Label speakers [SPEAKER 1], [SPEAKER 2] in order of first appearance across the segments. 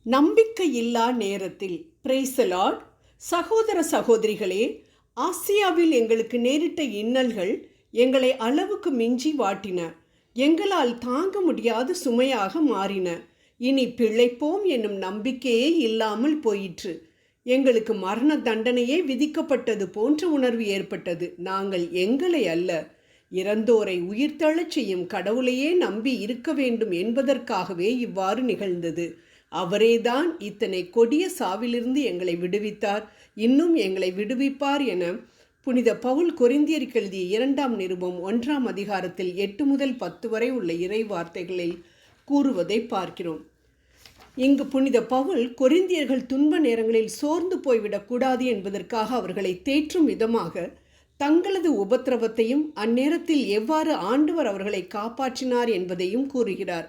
[SPEAKER 1] நம்பிக்கையில்லா நேரத்தில் praise the Lord. சகோதர சகோதரிகளே, ஆசியாவில் எங்களுக்கு நேரிட்ட இன்னல்கள் எங்களை அளவுக்கு மிஞ்சி வாட்டின. எங்களால் தாங்க முடியாத சுமையாக மாறின. இனி பிழைப்போம் என்னும் நம்பிக்கையே இல்லாமல் போயிற்று. எங்களுக்கு மரண தண்டனையே விதிக்கப்பட்டது போன்ற உணர்வு ஏற்பட்டது. நாங்கள் எங்களை அல்ல, இறந்தோரை உயிர்த்தெழச் செய்யும் கடவுளையே நம்பி இருக்க வேண்டும் என்பதற்காகவே இவ்வாறு நிகழ்ந்தது. அவரேதான் இத்தனை கொடிய சாவிலிருந்து எங்களை விடுவித்தார், இன்னும் எங்களை விடுவிப்பார் என புனித பவுல் கொரிந்தியருக்கு எழுதிய 2ஆம் நிருபம் 1ஆம் அதிகாரத்தில் 8 முதல் 10 வரை உள்ள இறை வார்த்தைகளில் கூறுவதை பார்க்கிறோம். இங்கு புனித பவுல் கொரிந்தியர்கள் துன்ப நேரங்களில் சோர்ந்து போய்விடக்கூடாது என்பதற்காக அவர்களை தேற்றும் விதமாக தங்களது உபத்திரவத்தையும் அந்நேரத்தில் எவ்வாறு ஆண்டவர் அவர்களை காப்பாற்றினார் என்பதையும் கூறுகிறார்.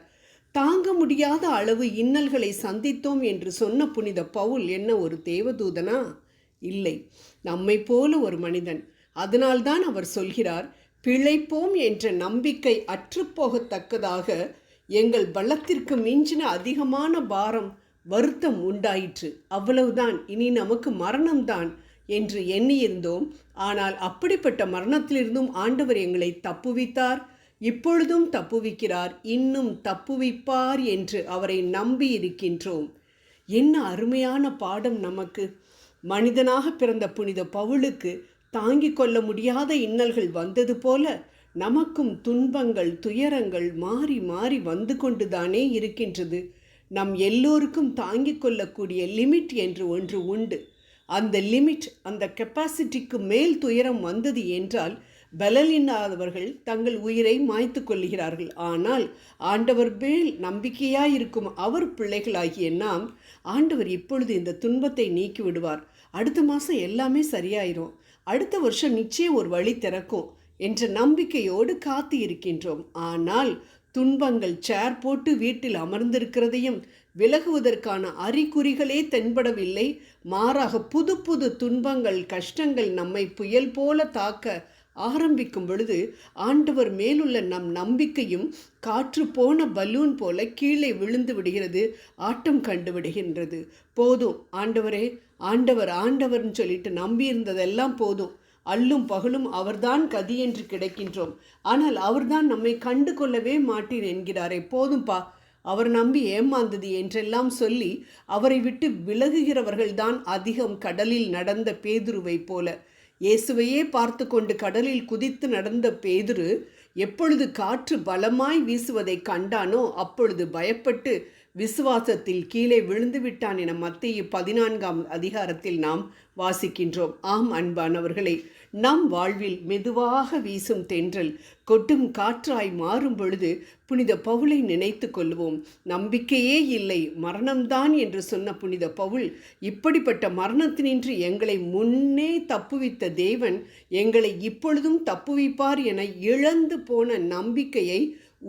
[SPEAKER 1] தாங்க முடியாத அளவு இன்னல்களை சந்தித்தோம் என்று சொன்ன புனித பவுல் என்ன ஒரு தேவதூதனா? இல்லை, நம்மை போல ஒரு மனிதன். அதனால்தான் அவர் சொல்கிறார், பிழைப்போம் என்ற நம்பிக்கை அற்றுப்போகத்தக்கதாக எங்கள் பலத்திற்கு மிஞ்சின அதிகமான பாரம் வருத்தம் உண்டாயிற்று. அவ்வளவுதான், இனி நமக்கு மரணம்தான் என்று எண்ணியிருந்தோம். ஆனால் அப்படிப்பட்ட மரணத்திலிருந்தும் ஆண்டவர் எங்களை தப்புவித்தார். இப்பொழுதும் தப்புவிக்கிறார், இன்னும் தப்புவிப்பார் என்று அவரை நம்பி இருக்கின்றோம். என்ன அருமையான பாடம் நமக்கு! மனிதனாக பிறந்த புனித பவுலுக்கு தாங்கிக் கொள்ள முடியாத இன்னல்கள் வந்தது போல நமக்கும் துன்பங்கள் துயரங்கள் மாறி மாறி வந்து கொண்டுதானே இருக்கின்றது. நம் எல்லோருக்கும் தாங்கிக் கொள்ளக்கூடிய லிமிட் என்று ஒன்று உண்டு. அந்த லிமிட், அந்த கெப்பாசிட்டிக்கு மேல் துயரம் வந்தது என்றால் பலனில்லாதவர்கள் தங்கள் உயிரை மாய்த்து கொள்கிறார்கள். ஆனால் ஆண்டவர் மேல் நம்பிக்கையாயிருக்கும் அவர் பிள்ளைகளாகிய நாம், ஆண்டவர் இப்பொழுது இந்த துன்பத்தை நீக்கி விடுவார், அடுத்த மாதம் எல்லாமே சரியாயிரும், அடுத்த வருஷம் நிச்சயம் ஒரு வழி திறக்கும் என்ற நம்பிக்கையோடு காத்து இருக்கின்றோம். ஆனால் துன்பங்கள் சேர் போட்டு வீட்டில் அமர்ந்திருக்கிறதையும் விலகுவதற்கான அறிகுறிகளே தென்படவில்லை. மாறாக புது புது துன்பங்கள் கஷ்டங்கள் நம்மை புயல் போல தாக்க ஆரம்பிக்கும் பொழுது ஆண்டவர் மேலுள்ள நம் நம்பிக்கையும் காற்று போன பலூன் போல கீழே விழுந்து விடுகிறது, ஆட்டம் கண்டு விடுகின்றது. போதும் ஆண்டவரே, ஆண்டவர் ஆண்டவர்னு சொல்லிட்டு நம்பியிருந்ததெல்லாம் போதும், அல்லும் பகலும் அவர்தான் கதி என்று கிடைக்கின்றோம். ஆனால் அவர்தான் நம்மை கண்டு கொள்ளவே மாட்டீர் என்கிறாரே, போதும்பா, அவர் நம்பி ஏமாந்தது என்றெல்லாம் சொல்லி அவரை விட்டு விலகுகிறவர்கள்தான் அதிகம். கடலில் நடந்த பேதுருவை போல இயேசுவையே பார்த்து கொண்டு கடலில் குதித்து நடந்த பேதுரு எப்பொழுது காற்று பலமாய் வீசுவதை கண்டானோ அப்பொழுது பயப்பட்டு விசுவாசத்தில் கீழே விழுந்து விட்டான் என மத்தேயு 14ஆம் அதிகாரத்தில் நாம் வாசிக்கின்றோம். ஆம் அன்பானவர்களே, நம் வாழ்வில் மெதுவாக வீசும் தென்றல் கொட்டும் காற்றாய் மாறும் பொழுது புனித பவுலை நினைத்து கொள்வோம். நம்பிக்கையே இல்லை, மரணம்தான் என்று சொன்ன புனித பவுல், இப்படிப்பட்ட மரணத்தினின்று எங்களை முன்னே தப்புவித்த தேவன் எங்களை இப்பொழுதும் தப்புவிப்பார் என இழந்து போன நம்பிக்கையை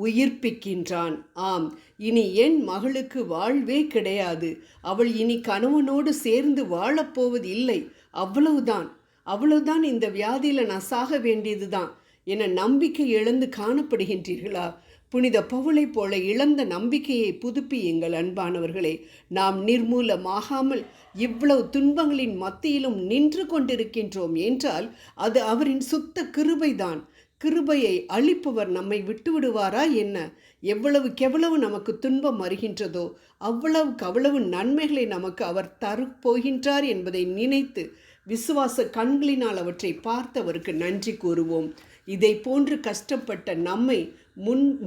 [SPEAKER 1] உயிர்ப்பிக்கின்றான். ஆம், இனி என் மகளுக்கு வாழ்வே கிடையாது, அவள் இனி கணவனோடு சேர்ந்து வாழப்போவது இல்லை, அவ்வளவுதான், இந்த வியாதியில் நான் சாக வேண்டியதுதான் என நம்பிக்கை இழந்து காணப்படுகின்றீர்களா? புனித பவுலை போல இழந்த நம்பிக்கையை புதுப்பியுங்கள் அன்பானவர்களே. நாம் நிர்மூலமாகாமல் இவ்வளவு துன்பங்களின் மத்தியிலும் நின்று கொண்டிருக்கின்றோம் என்றால் அது அவரின் சுத்த கிருபைதான். கிருபையை அளிப்பவர் நம்மை விட்டு விடுவாரா என்ன? எவ்வளவுக்கெவ்வளவு நமக்கு துன்பம் வருகின்றதோ அவ்வளவு நன்மைகளை நமக்கு அவர் தரப்போகின்றார் என்பதை நினைத்து விசுவாச கண்களினால் அவற்றை பார்த்தவருக்கு நன்றி கூறுவோம். இதை போன்று கஷ்டப்பட்ட நம்மை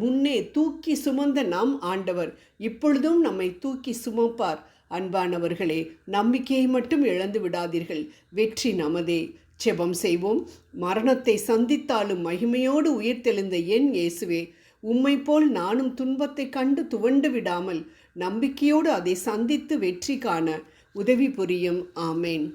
[SPEAKER 1] முன்னே தூக்கி சுமந்த நம் ஆண்டவர் இப்பொழுதும் நம்மை தூக்கி சுமப்பார். அன்பானவர்களே, நம்பிக்கையை மட்டும் இழந்து விடாதீர்கள், வெற்றி நமதே. ஜெபம் செய்வோம். மரணத்தை சந்தித்தாலும் மகிமையோடு உயிர்த்தெழுந்த என் இயேசுவே, உம்மை போல் நானும் துன்பத்தை கண்டு துவண்டு விடாமல் நம்பிக்கையோடு அதை சந்தித்து வெற்றி காண உதவி புரியும். ஆமேன்.